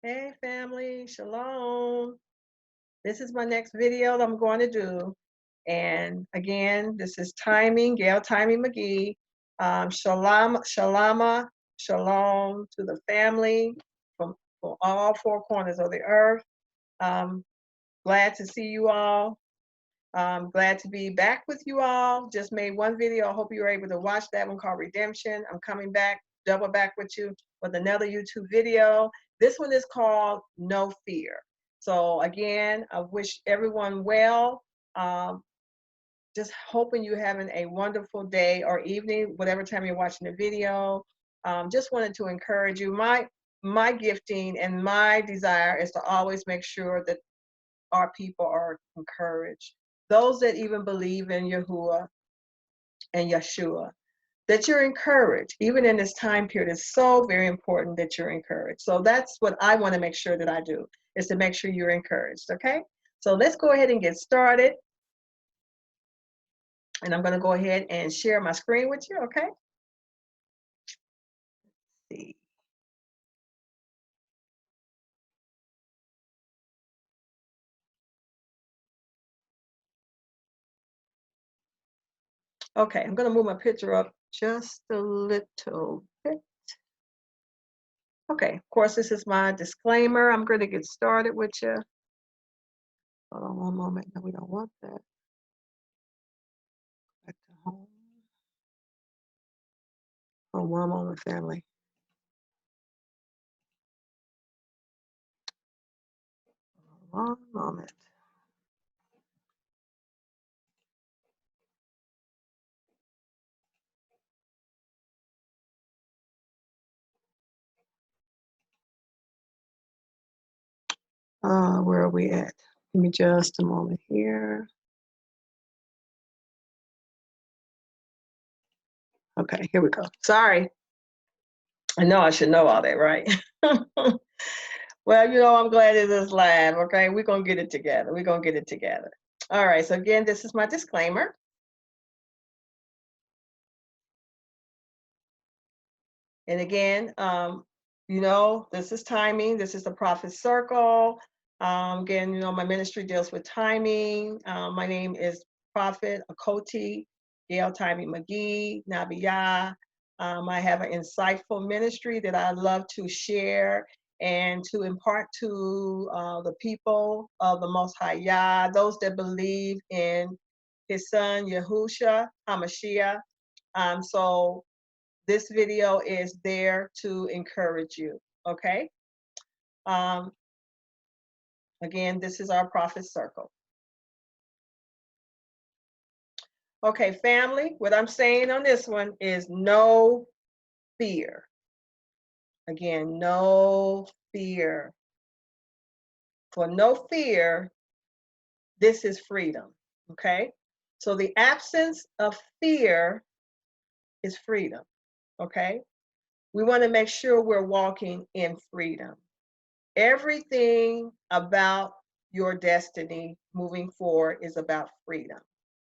Hey family, shalom. This is my next video that I'm going to do. And again, this is Timing, Gail Timing McGee. Shalom to the family from all four corners of the earth. Um, Glad to see you all. Glad to be back with you all. Just made one video. I hope you were able to watch that one called Redemption. I'm coming back, double back with you with another YouTube video. This one is called No Fear. So again, I wish everyone well. Um, just hoping you're having a wonderful day or evening, whatever time you're watching the video. Just wanted to encourage you. My gifting and my desire is to always make sure that our people are encouraged. Those that even believe in Yahuwah and Yeshua, that you're encouraged. Even in this time period, it's so very important that you're encouraged. So that's what I want to make sure that I do, is to make sure you're encouraged, okay? So let's go ahead and get started. And I'm going to go ahead and share my screen with you, okay? Let's see. Okay, I'm going to move my picture up just a little bit. Okay, of course, this is my disclaimer. I'm going to get started with you. Hold on one moment. No, we don't want that. Back to home. Oh, one moment, family. One moment. Where are we at? Give me just a moment here. Okay, here we go. Sorry. I know I should know all that, right? Well, I'm glad it is live, okay? We're going to get it together. We're going to get it together. All right, so again, this is my disclaimer. And again, this is timing. This is the Prophet Circle. Again, my ministry deals with timing. My name is Prophet Akoti Gail Timing McGee, Nabiyah. I have an insightful ministry that I love to share and to impart to the people of the Most High Yah, those that believe in His Son Yahushua HaMashiach. So this video is there to encourage you, okay? Again, this is our Prophet Circle. Okay, family, what I'm saying on this one is no fear. Again, no fear. For no fear, this is freedom, okay? So the absence of fear is freedom, okay? We want to make sure we're walking in freedom. Everything about your destiny moving forward is about freedom.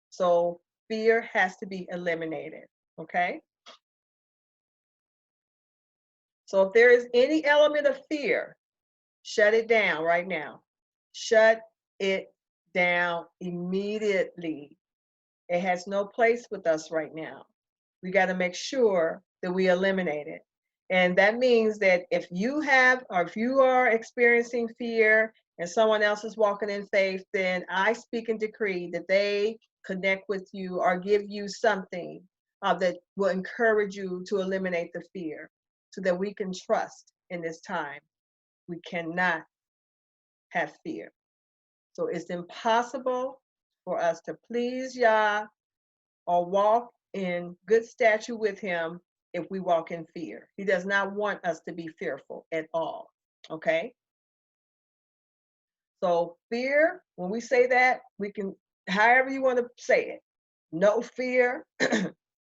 So fear has to be eliminated, okay? So if there is any element of fear, shut it down right now. Shut it down immediately. It has no place with us right now. We got to make sure that we eliminate it. And that means that if you have, or if you are experiencing fear and someone else is walking in faith, then I speak and decree that they connect with you or give you something that will encourage you to eliminate the fear so that we can trust in this time. We cannot have fear. So it's impossible for us to please Yah or walk in good stature with Him if we walk in fear. He does not want us to be fearful at all, okay? So fear, when we say that, we can, however you want to say it, no fear,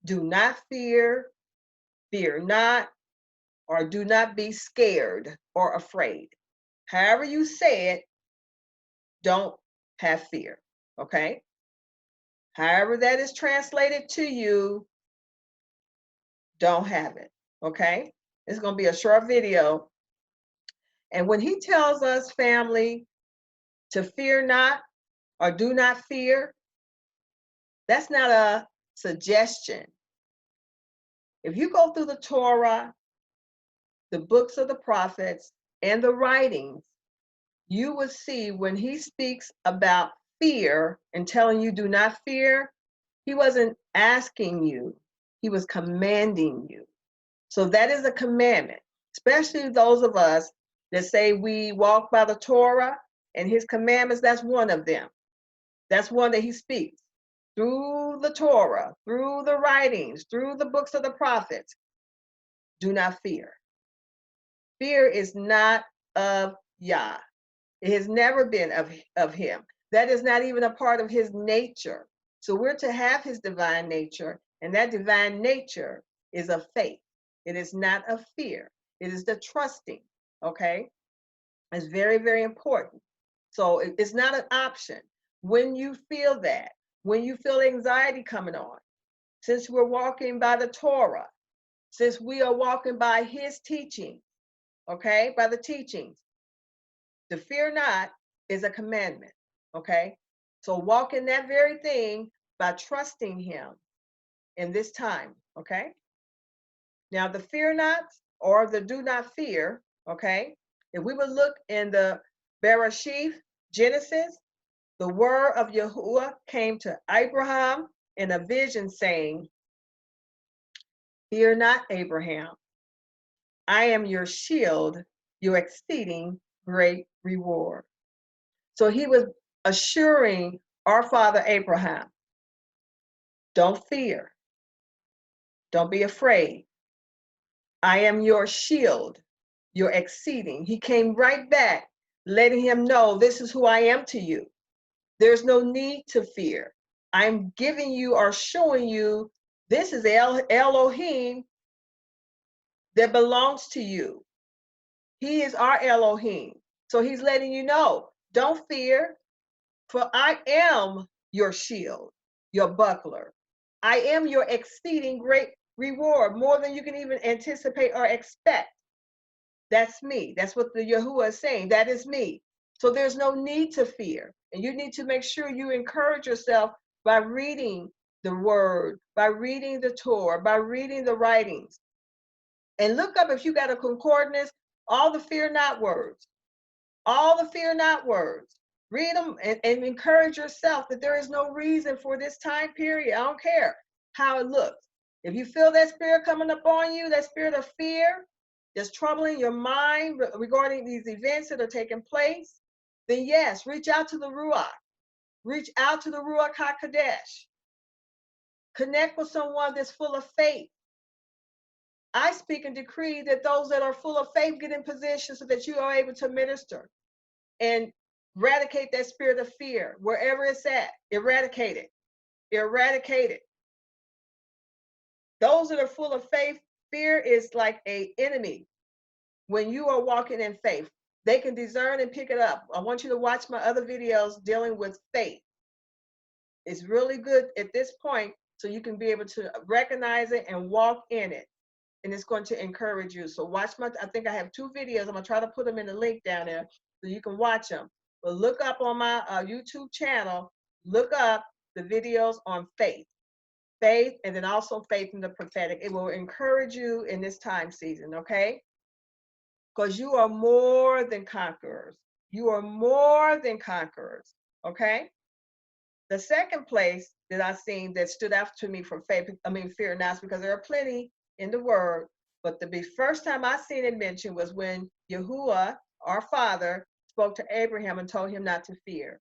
do not fear, fear not, or do not be scared or afraid. However you say it, don't have fear, okay? However that is translated to you, don't have it, okay? It's going to be a short video. And when he tells us, family, to fear not or do not fear, that's not a suggestion. If you go through the Torah, the books of the prophets, and the writings, you will see when he speaks about fear and telling you do not fear, he wasn't asking you, he was commanding you. So that is a commandment, especially those of us that say we walk by the Torah and his commandments, that's one of them. That's one that he speaks through the Torah, through the writings, through the books of the prophets. Do not fear. Fear is not of Yah. It has never been of him. That is not even a part of his nature. So we're to have his divine nature, and that divine nature is of faith. It is not of fear. It is the trusting, okay? It's very, very important. So it's not an option. When you feel that, when you feel anxiety coming on, since we're walking by the Torah, since we are walking by his teaching, okay, by the teachings, to fear not is a commandment, okay? So walk in that very thing by trusting him in this time, okay? Now the fear not or the do not fear, okay? If we would look in the Bereshith, Genesis, the word of Yahuwah came to Abraham in a vision saying, fear not, Abraham. I am your shield, your exceeding great reward. So he was assuring our father Abraham, don't fear, don't be afraid. I am your shield, your exceeding. He came right back, letting him know this is who I am to you. There's no need to fear. I'm giving you or showing you this is Elohim that belongs to you. He is our Elohim. So he's letting you know, don't fear, for I am your shield, your buckler. I am your exceeding great reward, more than you can even anticipate or expect. That's me. That's what the Yahuwah is saying. That is me. So there's no need to fear. And you need to make sure you encourage yourself by reading the word, by reading the Torah, by reading the writings. And look up, if you got a concordance, all the fear not words. All the fear not words. Read them and encourage yourself that there is no reason for this time period. I don't care how it looks. If you feel that spirit coming up on you, that spirit of fear that's troubling your mind regarding these events that are taking place, then yes, reach out to the Ruach. Reach out to the Ruach HaKodesh. Connect with someone that's full of faith. I speak and decree that those that are full of faith get in position so that you are able to minister and eradicate that spirit of fear wherever it's at. Eradicate it. Eradicate it. Those that are full of faith, fear is like an enemy. When you are walking in faith, they can discern and pick it up. I want you to watch my other videos dealing with faith. It's really good at this point so you can be able to recognize it and walk in it. And it's going to encourage you. So watch I think I have 2 videos. I'm going to try to put them in the link down there so you can watch them. But look up on my YouTube channel, look up the videos on faith, and then also faith in the prophetic. It will encourage you in this time season, okay? Because you are more than conquerors. You are more than conquerors, okay? The second place that I've seen that stood out to me for fear not, because there are plenty in the word, but the first time I seen it mentioned was when Yahuwah, our father, spoke to Abraham and told him not to fear.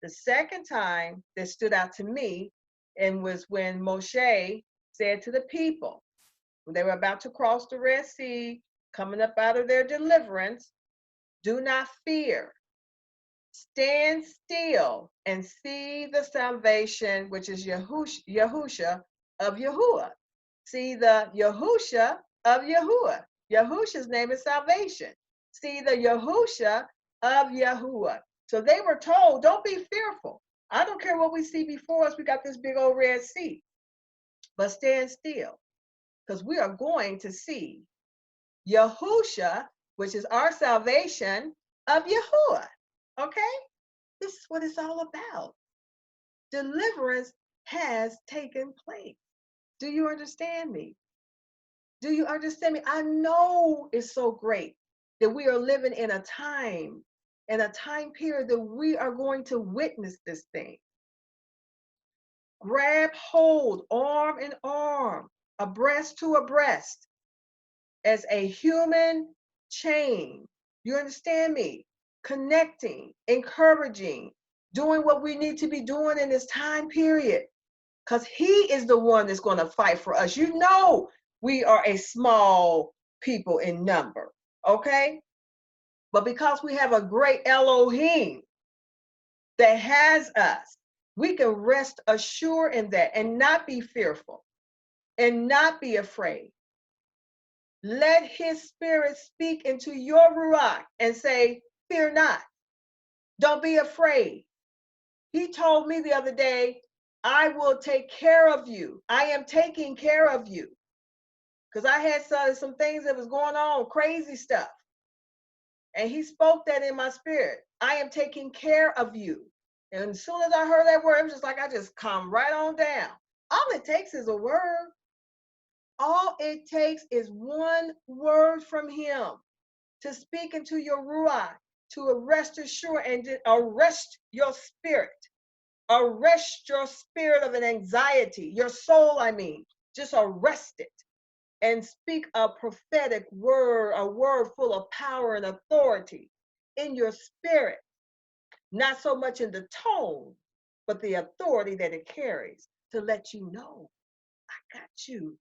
The second time that stood out to me and was when Moshe said to the people, when they were about to cross the Red Sea, coming up out of their deliverance, do not fear. Stand still and see the salvation, which is Yahusha of Yahuwah. See the Yahusha of Yahuwah. Yahusha's name is salvation. See the Yahusha of Yahuwah. So they were told, don't be fearful. I don't care what we see before us. We got this big old Red Sea. But stand still, because we are going to see Yahusha which is our salvation of Yahuwah. Okay? This is what it's all about. Deliverance has taken place. Do you understand me? Do you understand me? I know it's so great that we are living in a time period that we are going to witness this thing. Grab hold, arm in arm, abreast to abreast, as a human chain. You understand me? Connecting, encouraging, doing what we need to be doing in this time period. Because he is the one that's going to fight for us. You know, we are a small people in number, okay? But because we have a great Elohim that has us, we can rest assured in that and not be fearful and not be afraid. Let his spirit speak into your ruach and say, fear not. Don't be afraid. He told me the other day, I will take care of you. I am taking care of you. Because I had some things that was going on, crazy stuff. And he spoke that in my spirit. I am taking care of you. And as soon as I heard that word, it was just like I just come right on down. All it takes is a word. All it takes is one word from him to speak into your ruach, to arrest assure and arrest your spirit. Arrest your spirit of an anxiety, your soul, I mean. Just arrest it and speak a prophetic word, a word full of power and authority in your spirit. Not so much in the tone, but the authority that it carries to let you know, I got you.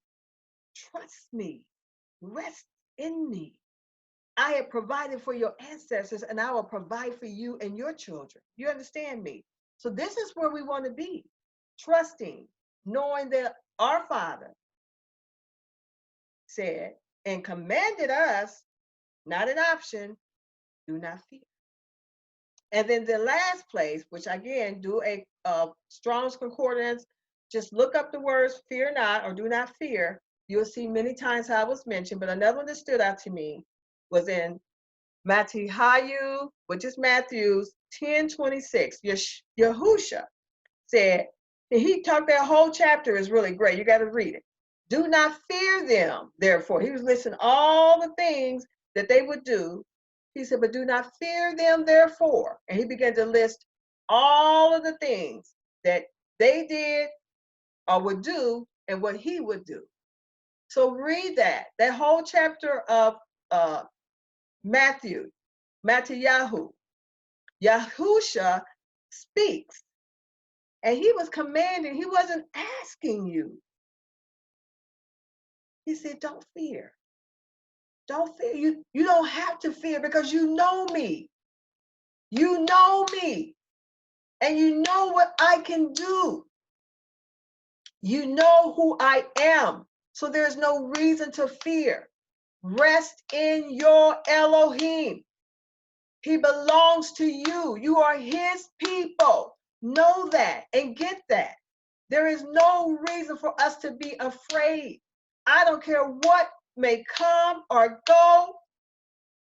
Trust me. Rest in me. I have provided for your ancestors and I will provide for you and your children. You understand me? So this is where we want to be. Trusting, knowing that our Father said and commanded us, not an option, do not fear. And then the last place, which again, do a Strong's Concordance, just look up the words fear not or do not fear. You'll see many times how it was mentioned, but another one that stood out to me was in Matthew, which is Matthew's 10:26. Yahusha said, and he talked, that whole chapter is really great. You got to read it. Do not fear them, therefore. He was listing all the things that they would do. He said, but do not fear them, therefore. And he began to list all of the things that they did or would do and what he would do. So read that whole chapter of Matthew, Yahusha speaks. And he was commanding, he wasn't asking you. He said, don't fear. Don't fear. You don't have to fear because you know me. You know me. And you know what I can do. You know who I am. So there's no reason to fear. Rest in your Elohim. He belongs to you. You are his people. Know that and get that. There is no reason for us to be afraid. I don't care what may come or go.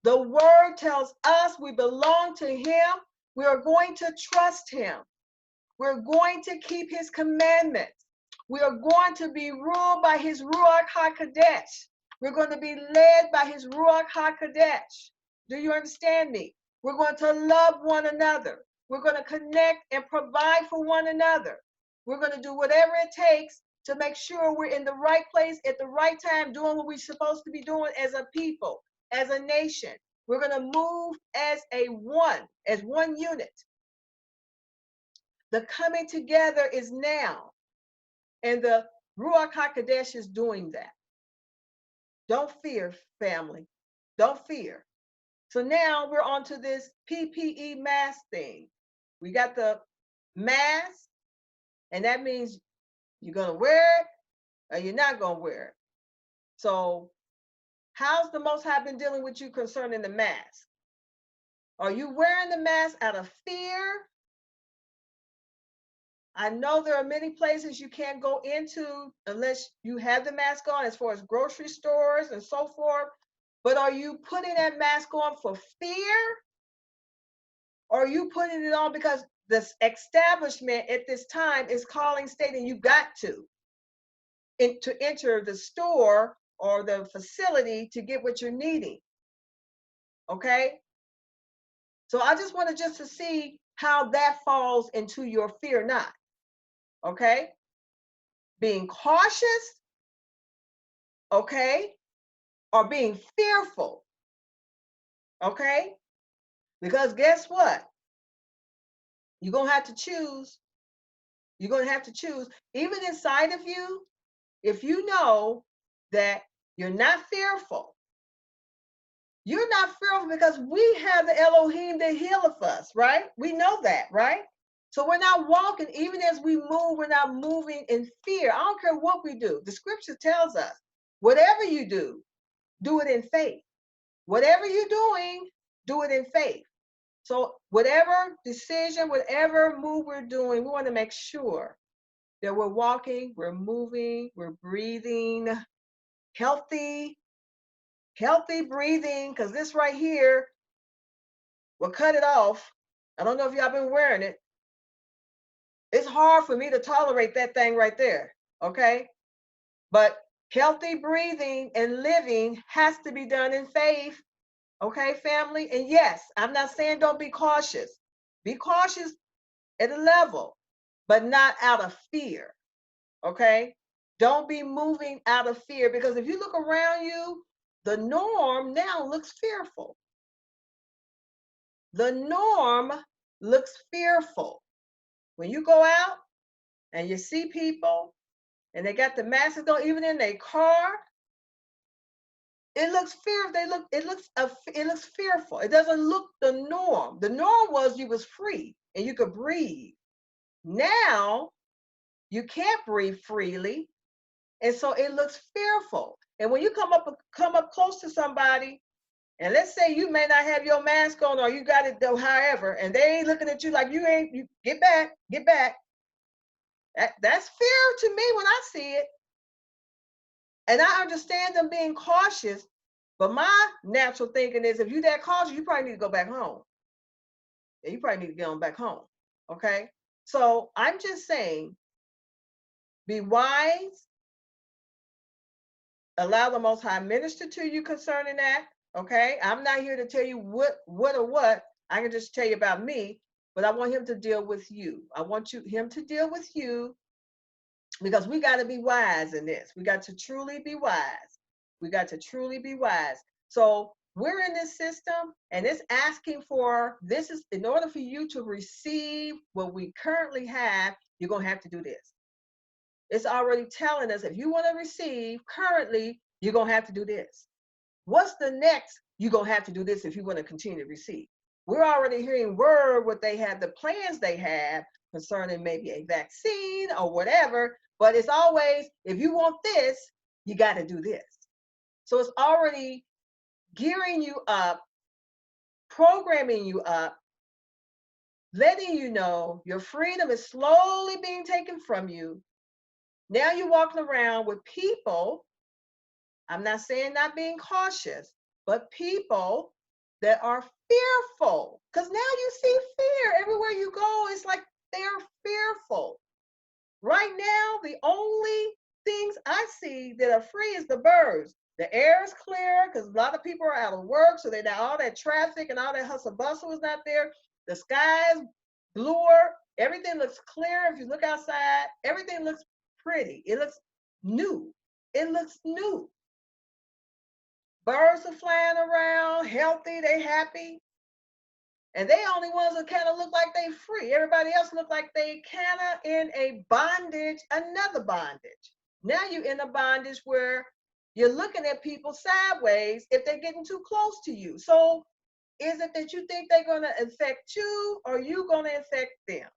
The word tells us we belong to him. We are going to trust him. We're going to keep his commandments. We are going to be ruled by his Ruach HaKodesh. We're going to be led by his Ruach HaKodesh. Do you understand me? We're going to love one another. We're going to connect and provide for one another. We're going to do whatever it takes to make sure we're in the right place at the right time, doing what we're supposed to be doing as a people, as a nation. We're going to move as one unit. The coming together is now, and the Ruach HaKodesh is doing that. Don't fear, family. Don't fear. So now we're on to this PPE mask thing. We got the mask, and that means you're going to wear it or you're not going to wear it. So how's the Most High been dealing with you concerning the mask? Are you wearing the mask out of fear? I know there are many places you can't go into unless you have the mask on, as far as grocery stores and so forth. But are you putting that mask on for fear? Or are you putting it on because the establishment at this time is calling, stating you got to enter the store or the facility to get what you're needing? Okay? So I just wanted just to see how that falls into your fear not. Okay? Being cautious, okay? Or being fearful. Okay? Because guess what? You're going to have to choose. You're going to have to choose. Even inside of you, if you know that you're not fearful, you're not fearful because we have the Elohim that healeth us, right? We know that, right? So we're not walking, even as we move, we're not moving in fear. I don't care what we do. The scripture tells us, whatever you do it in faith. Whatever you're doing, do it in faith. So whatever decision, whatever move we're doing, we want to make sure that we're walking, we're moving, we're breathing, healthy breathing, because this right here will cut it off. I don't know if y'all been wearing it. It's hard for me to tolerate that thing right there, okay? But healthy breathing and living has to be done in faith, okay, family? And yes, I'm not saying don't be cautious. Be cautious at a level, but not out of fear, okay? Don't be moving out of fear, because if you look around you, the norm now looks fearful. The norm looks fearful. When you go out and you see people and they got the masks on, even in their car, it looks fearful. It looks fearful. It doesn't look the norm. The norm was you was free and you could breathe. Now you can't breathe freely, and so it looks fearful. And when you come up close to somebody, and let's say you may not have your mask on or you got it though, however, and they ain't looking at you like you get back. That's fear to me when I see it. And I understand them being cautious, but my natural thinking is if you're that cautious, you probably need to go back home. Yeah, you probably need to get on back home. Okay. So I'm just saying, be wise, allow the Most High minister to you concerning that. Okay. I'm not here to tell you what or what. I can just tell you about me, but I want him to deal with you. I want him to deal with you, because we got to be wise in this. We got to truly be wise. We got to truly be wise. So we're in this system, and it's asking for this is in order for you to receive what we currently have, you're going to have to do this. It's already telling us if you want to receive currently, you're going to have to do this. What's the next? You're going to have to do this if you want to continue to receive. We're already hearing word what they have, the plans they have concerning maybe a vaccine or whatever, but it's always, if you want this, you got to do this. So it's already gearing you up, programming you up, letting you know your freedom is slowly being taken from you. Now you're walking around with people, I'm not saying not being cautious, but people that are fearful. Because now you see fear everywhere you go. It's like they're fearful. Right now, the only things I see that are free is the birds. The air is clear because a lot of people are out of work, so they all that traffic and all that hustle bustle is not there. The sky is bluer. Everything looks clear. If you look outside, everything looks pretty. It looks new. It looks new. Birds are flying around, healthy, they happy. And they only ones that kind of look like they free. Everybody else look like they kind of in a bondage, another bondage. Now you're in a bondage where you're looking at people sideways if they're getting too close to you. So is it that you think they're going to infect you, or you going to infect them?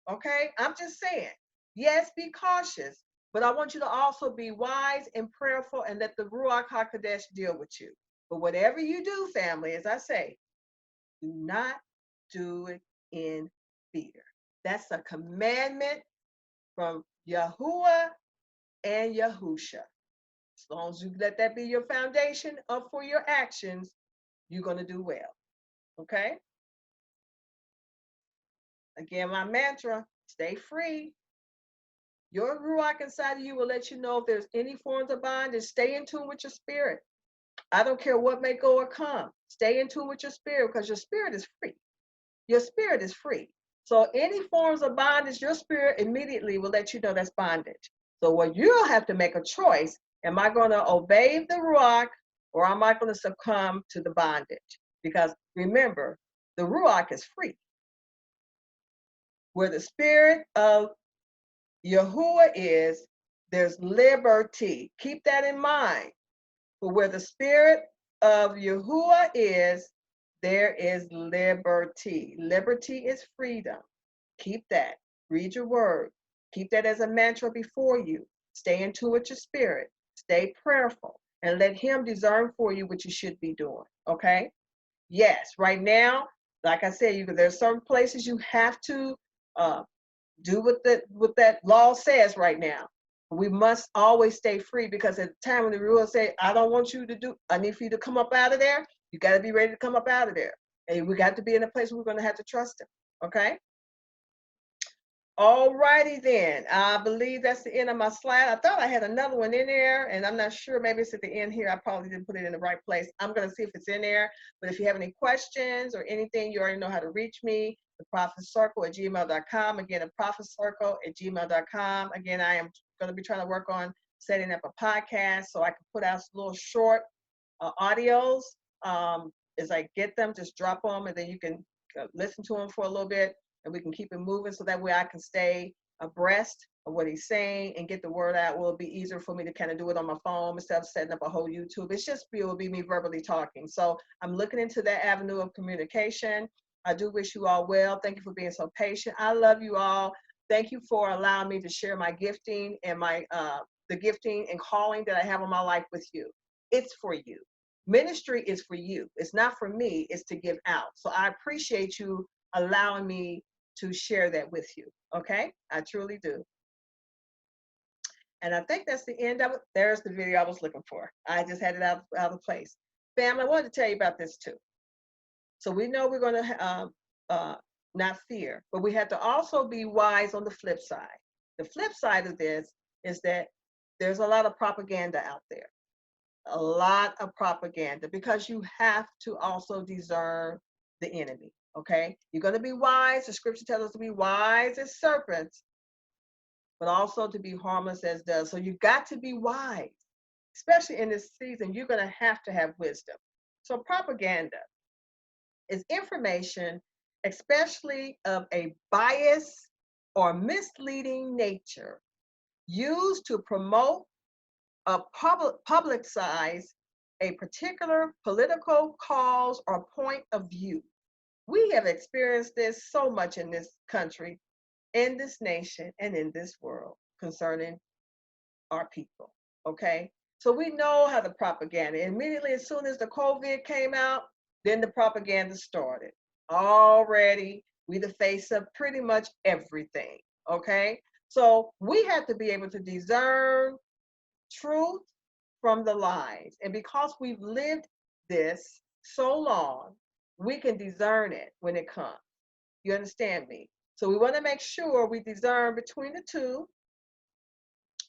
Okay, I'm just saying, yes, be cautious, but I want you to also be wise and prayerful and let the Ruach HaKodesh deal with you. But whatever you do, family, as I say, do not do it in fear. That's a commandment from Yahuwah and Yahusha. As long as you let that be your foundation for your actions, you're going to do well. Okay? Again, my mantra, stay free. Your Ruach inside of you will let you know if there's any forms of bondage. Stay in tune with your spirit. I don't care what may go or come. Stay in tune with your spirit because your spirit is free. Your spirit is free. So any forms of bondage, your spirit immediately will let you know that's bondage. So what you'll have to make a choice. Am I going to obey the Ruach or am I going to succumb to the bondage? Because remember, the Ruach is free. Where the spirit of Yahuwah is, there's liberty. Keep that in mind. For where the spirit of Yahuwah is, there is liberty. Liberty is freedom. Keep that. Read your word. Keep that as a mantra before you. Stay in tune with your spirit. Stay prayerful and let him discern for you what you should be doing. Okay? Yes, right now, like I said, there's certain places you have to do what that law says right now. We must always stay free because at the time when the rule say, I don't want you to do, I need for you to come up out of there, you got to be ready to come up out of there. And we got to be in a place where we're going to have to trust him. Okay? All righty then. I believe that's the end of my slide. I thought I had another one in there, and I'm not sure. Maybe it's at the end here. I probably didn't put it in the right place. I'm going to see if it's in there. But if you have any questions or anything, you already know how to reach me. theprophetcircle@gmail.com. Again, theprophetcircle@gmail.com. Again, I am going to be trying to work on setting up a podcast so I can put out little short audios. As I get them, just drop them, and then you can listen to them for a little bit. And we can keep it moving so that way I can stay abreast of what he's saying and get the word out. Will be easier for me to kind of do it on my phone instead of setting up a whole YouTube. It will be me verbally talking. So I'm looking into that avenue of communication. I do wish you all well. Thank you for being so patient. I love you all. Thank you for allowing me to share my gifting and my the gifting and calling that I have in my life with you. It's for you. Ministry is for you. It's not for me. It's to give out. So I appreciate you allowing me to share that with you. Okay? I truly do. And I think that's the end of it. There's the video I was looking for. I just had it out of place. Family, I wanted to tell you about this too. So we know we're going to not fear, but we have to also be wise on the flip side. The flip side of this is that there's a lot of propaganda out there. A lot of propaganda because you have to also discern the enemy. Okay, you're going to be wise. The scripture tells us to be wise as serpents, but also to be harmless as doves. So you got to be wise, especially in this season. You're going to have wisdom. So propaganda is information, especially of a bias or misleading nature, used to promote or publicize a particular political cause or point of view. We have experienced this so much in this country, in this nation, and in this world concerning our people, okay? So we know how the propaganda, immediately as soon as the COVID came out, then the propaganda started. Already, we the face of pretty much everything, okay? So we have to be able to discern truth from the lies. And because we've lived this so long, we can discern it when it comes. You understand me? So we want to make sure we discern between the two,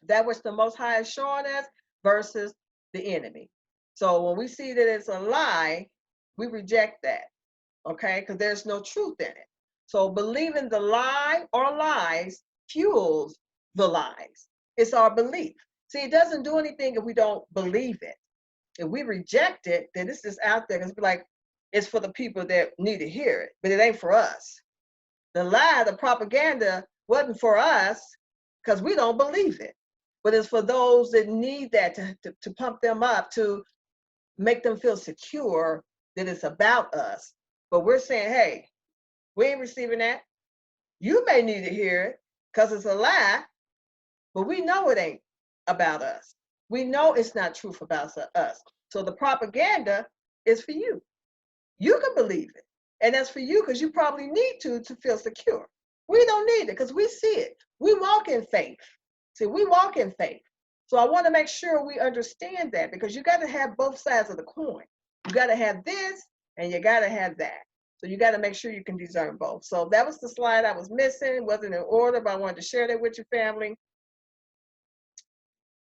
that which the Most High is showing us versus the enemy. So when we see that it's a lie, we reject that, okay? Because there's no truth in it. So believing the lie or lies fuels the lies. It's our belief. See, it doesn't do anything if we don't believe it. If we reject it, then it's just out there. It's like, it's for the people that need to hear it, but it ain't for us. The lie, the propaganda wasn't for us because we don't believe it, but it's for those that need that to pump them up, to make them feel secure that it's about us. But we're saying, hey, we ain't receiving that. You may need to hear it because it's a lie, but we know it ain't about us. We know it's not truth about us. So the propaganda is for you. You can believe it. And that's for you because you probably need to feel secure. We don't need it because we see it. We walk in faith. See, we walk in faith. So I want to make sure we understand that, because you got to have both sides of the coin. You got to have this and you got to have that. So you got to make sure you can discern both. So that was the slide I was missing. It wasn't in order, but I wanted to share that with your family.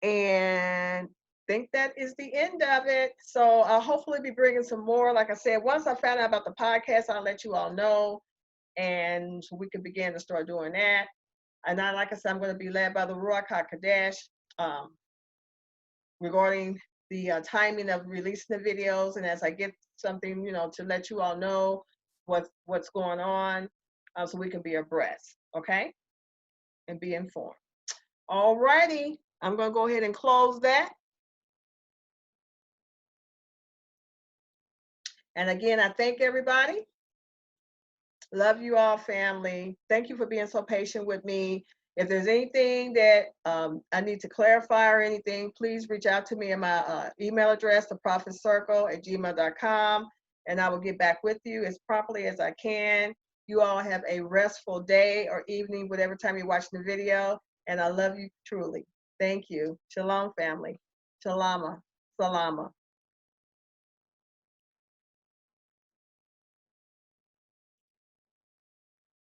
And I think that is the end of it. So I'll hopefully be bringing some more. Like I said, once I found out about the podcast, I'll let you all know, and we can begin to start doing that. And I, like I said, I'm going to be led by the Ruach HaKodesh regarding the timing of releasing the videos. And as I get something, to let you all know what's going on, so we can be abreast, okay, and be informed. All righty, I'm going to go ahead and close that. And again, I thank everybody. Love you all, family. Thank you for being so patient with me. If there's anything that I need to clarify or anything, please reach out to me at my email address, theprophetcircle@gmail.com, and I will get back with you as promptly as I can. You all have a restful day or evening, whatever time you're watching the video, and I love you truly. Thank you. Shalom, family. Shalama. Salama.